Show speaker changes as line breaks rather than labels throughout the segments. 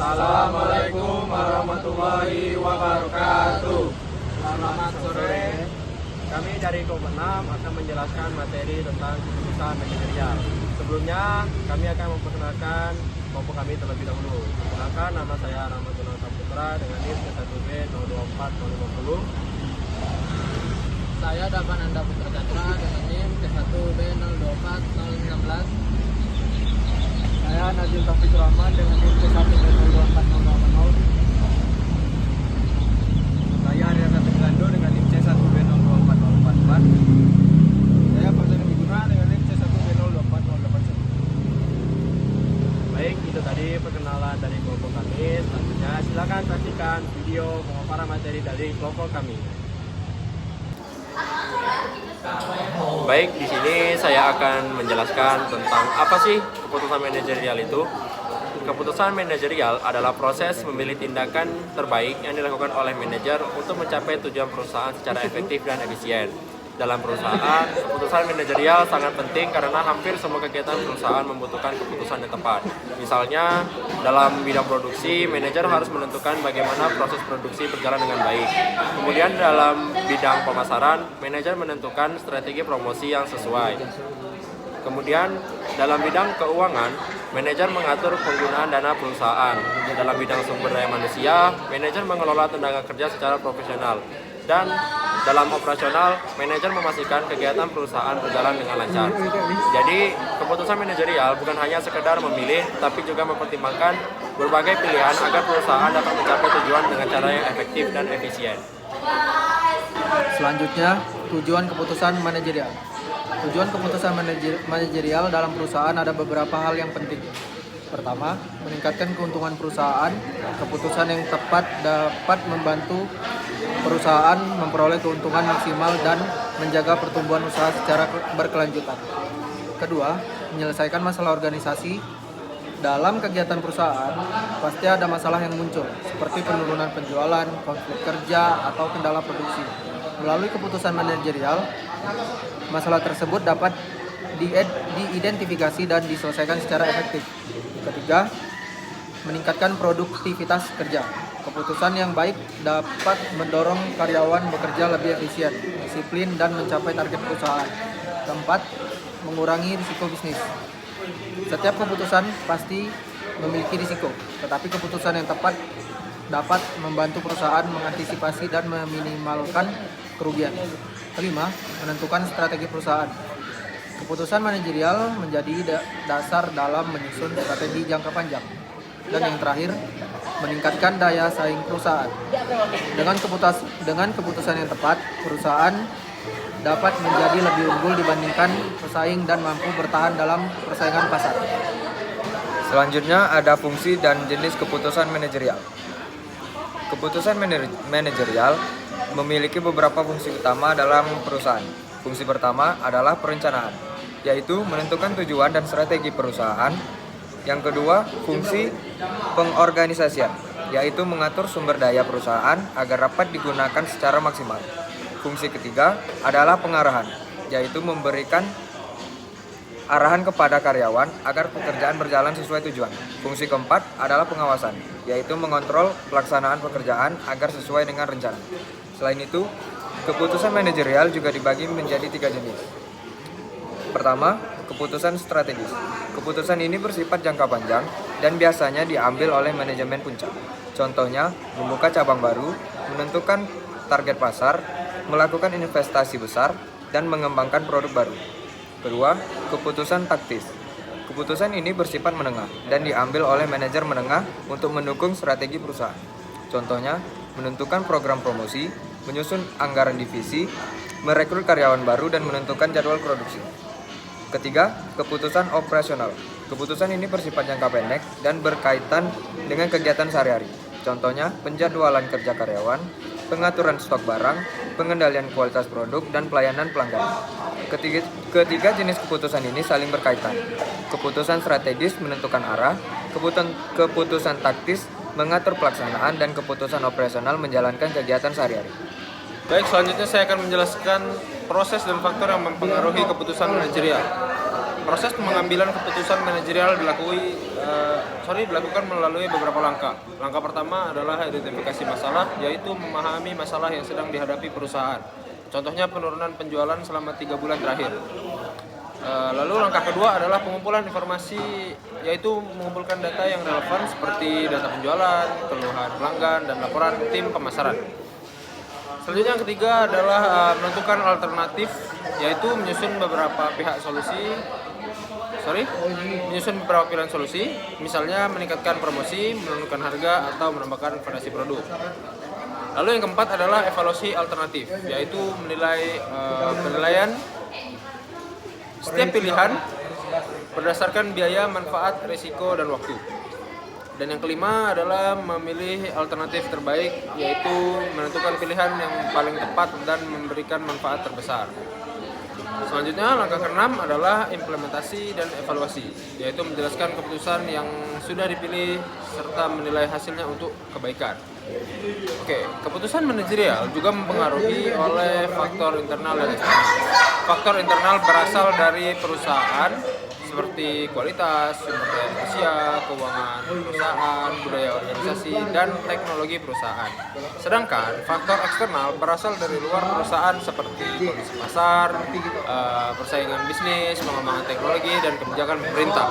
Assalamualaikum warahmatullahi wabarakatuh.
Selamat sore.
Kami dari Kelompok 6 akan menjelaskan materi tentang keputusan manajerial. Sebelumnya, kami akan memperkenalkan kelompok kami terlebih dahulu. Perkenalkan, nama saya Rahmatullah Saputra dengan NIM C1B 024050.
Saya Davan Anda Putra Chandra dengan NIM C1B 024016.
Saya Nazil Taufik Rahman dengan NIM C1B 024080.
Saya Arya Sategando dengan NIM C1B 024044.
Saya Fauzan Wiguna dengan NIM C1B 024081.
Baik, itu tadi perkenalan dari kelompok kami. Selanjutnya, silakan saksikan video pemaparan materi dari kelompok kami. Baik, di sini saya akan menjelaskan tentang apa sih keputusan manajerial itu. Keputusan manajerial adalah proses memilih tindakan terbaik yang dilakukan oleh manajer untuk mencapai tujuan perusahaan secara efektif dan efisien. Dalam perusahaan, keputusan manajerial sangat penting karena hampir semua kegiatan perusahaan membutuhkan keputusan yang tepat. Misalnya, dalam bidang produksi, manajer harus menentukan bagaimana proses produksi berjalan dengan baik. Kemudian dalam bidang pemasaran, manajer menentukan strategi promosi yang sesuai. Kemudian dalam bidang keuangan, manajer mengatur penggunaan dana perusahaan. Dalam bidang sumber daya manusia, manajer mengelola tenaga kerja secara profesional. Dan dalam operasional, manajer memastikan kegiatan perusahaan berjalan dengan lancar. Jadi, keputusan manajerial bukan hanya sekedar memilih, tapi juga mempertimbangkan berbagai pilihan agar perusahaan dapat mencapai tujuan dengan cara yang efektif dan efisien.
Selanjutnya, tujuan keputusan manajerial. Tujuan keputusan manajerial dalam perusahaan ada beberapa hal yang penting. Pertama, meningkatkan keuntungan perusahaan. Keputusan yang tepat dapat membantu perusahaan memperoleh keuntungan maksimal dan menjaga pertumbuhan usaha secara berkelanjutan. Kedua, menyelesaikan masalah organisasi. Dalam kegiatan perusahaan, pasti ada masalah yang muncul, seperti penurunan penjualan, konflik kerja, atau kendala produksi. Melalui keputusan manajerial, masalah tersebut dapat diidentifikasi dan diselesaikan secara efektif. Ketiga, meningkatkan produktivitas kerja. Keputusan yang baik dapat mendorong karyawan bekerja lebih efisien, disiplin, dan mencapai target perusahaan. Keempat, mengurangi risiko bisnis. Setiap keputusan pasti memiliki risiko, tetapi keputusan yang tepat dapat membantu perusahaan mengantisipasi dan meminimalkan kerugian. Kelima, menentukan strategi perusahaan. Keputusan manajerial menjadi dasar dalam menyusun strategi jangka panjang. Dan yang terakhir, meningkatkan daya saing perusahaan. Dengan keputusan yang tepat, perusahaan dapat menjadi lebih unggul dibandingkan pesaing dan mampu bertahan dalam persaingan pasar.
Selanjutnya ada fungsi dan jenis keputusan manajerial. Keputusan manajerial memiliki beberapa fungsi utama dalam perusahaan. Fungsi pertama adalah perencanaan, yaitu menentukan tujuan dan strategi perusahaan. Yang kedua, fungsi pengorganisasian, yaitu mengatur sumber daya perusahaan agar dapat digunakan secara maksimal. Fungsi ketiga adalah pengarahan, yaitu memberikan arahan kepada karyawan agar pekerjaan berjalan sesuai tujuan. Fungsi keempat adalah pengawasan, yaitu mengontrol pelaksanaan pekerjaan agar sesuai dengan rencana. Selain itu, keputusan manajerial juga dibagi menjadi 3 jenis. Pertama, keputusan strategis. Keputusan ini bersifat jangka panjang dan biasanya diambil oleh manajemen puncak. Contohnya, membuka cabang baru, menentukan target pasar, melakukan investasi besar, dan mengembangkan produk baru. Kedua, keputusan taktis. Keputusan ini bersifat menengah dan diambil oleh manajer menengah untuk mendukung strategi perusahaan. Contohnya, menentukan program promosi, menyusun anggaran divisi, merekrut karyawan baru, dan menentukan jadwal produksi. Ketiga, keputusan operasional. Keputusan ini bersifat jangka pendek dan berkaitan dengan kegiatan sehari-hari. Contohnya, penjadwalan kerja karyawan, pengaturan stok barang, pengendalian kualitas produk, dan pelayanan pelanggan. Ketiga jenis keputusan ini saling berkaitan. Keputusan strategis menentukan arah, keputusan taktis mengatur pelaksanaan, dan keputusan operasional menjalankan kegiatan sehari-hari.
Baik, selanjutnya saya akan menjelaskan proses dan faktor yang mempengaruhi keputusan manajerial.
Proses pengambilan keputusan manajerial dilakukan melalui beberapa langkah. Langkah pertama adalah identifikasi masalah, yaitu memahami masalah yang sedang dihadapi perusahaan. Contohnya penurunan penjualan selama 3 bulan terakhir. Lalu langkah kedua adalah pengumpulan informasi, yaitu mengumpulkan data yang relevan seperti data penjualan, keluhan pelanggan, dan laporan tim pemasaran. Selanjutnya yang ketiga adalah menentukan alternatif, yaitu menyusun beberapa pilihan solusi, misalnya meningkatkan promosi, menurunkan harga, atau menambahkan variasi produk. Lalu yang keempat adalah evaluasi alternatif, yaitu penilaian setiap pilihan berdasarkan biaya, manfaat, risiko, dan waktu. Dan yang kelima adalah memilih alternatif terbaik, yaitu menentukan pilihan yang paling tepat dan memberikan manfaat terbesar. Selanjutnya, langkah keenam adalah implementasi dan evaluasi, yaitu menjelaskan keputusan yang sudah dipilih serta menilai hasilnya untuk kebaikan. Keputusan manajerial juga mempengaruhi oleh faktor internal dan eksternal. Faktor internal berasal dari perusahaan seperti kualitas, sumber daya manusia, keuangan perusahaan, budaya organisasi, dan teknologi perusahaan. Sedangkan faktor eksternal berasal dari luar perusahaan seperti kondisi pasar, persaingan bisnis, pengembangan teknologi, dan kebijakan pemerintah.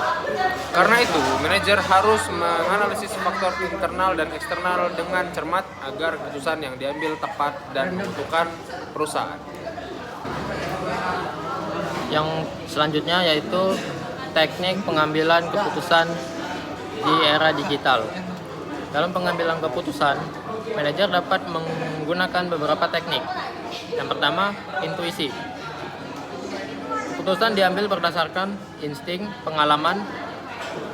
Karena itu, manajer harus menganalisis faktor internal dan eksternal dengan cermat agar keputusan yang diambil tepat dan menguntungkan perusahaan.
Yang selanjutnya yaitu teknik pengambilan keputusan di era digital. Dalam pengambilan keputusan, manajer dapat menggunakan beberapa teknik. Yang pertama, intuisi. Keputusan diambil berdasarkan insting, pengalaman,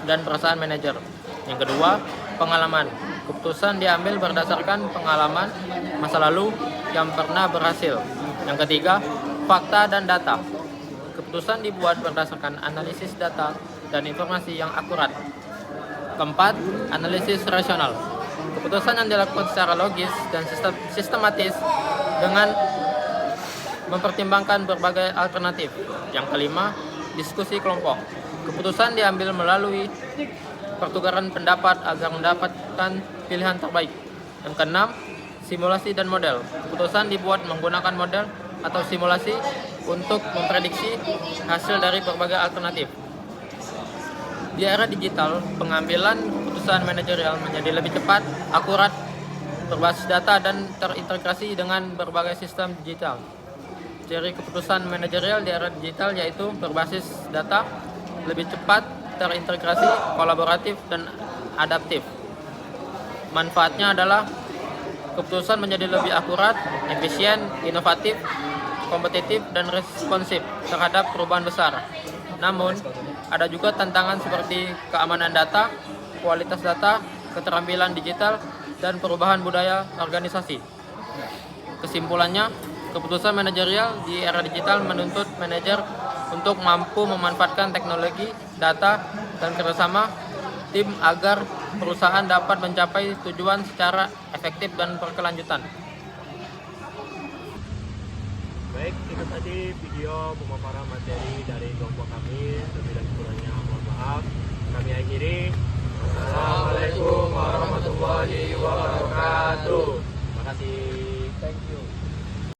dan perasaan manajer. Yang kedua, pengalaman. Keputusan diambil berdasarkan pengalaman masa lalu yang pernah berhasil. Yang ketiga, fakta dan data. Keputusan dibuat berdasarkan analisis data dan informasi yang akurat. Keempat, analisis rasional. Keputusan yang dilakukan secara logis dan sistematis dengan mempertimbangkan berbagai alternatif. Yang kelima, diskusi kelompok. Keputusan diambil melalui pertukaran pendapat agar mendapatkan pilihan terbaik. Yang keenam, simulasi dan model. Keputusan dibuat menggunakan model atau simulasi untuk memprediksi hasil dari berbagai alternatif. Di era digital, pengambilan keputusan manajerial menjadi lebih cepat, akurat, berbasis data, dan terintegrasi dengan berbagai sistem digital. Ciri keputusan manajerial di era digital yaitu berbasis data, lebih cepat, terintegrasi, kolaboratif, dan adaptif. Manfaatnya adalah keputusan menjadi lebih akurat, efisien, inovatif, kompetitif, dan responsif terhadap perubahan besar. Namun, ada juga tantangan seperti keamanan data, kualitas data, keterampilan digital, dan perubahan budaya organisasi. Kesimpulannya, keputusan manajerial di era digital menuntut manajer untuk mampu memanfaatkan teknologi, data, dan kerjasama tim agar perusahaan dapat mencapai tujuan secara efektif dan berkelanjutan.
Baik, itu tadi video pemaparan materi dari kelompok kami. Lebih dan kurangnya mohon maaf. Kami akhiri. Assalamualaikum warahmatullahi wabarakatuh. Terima kasih.
Thank you.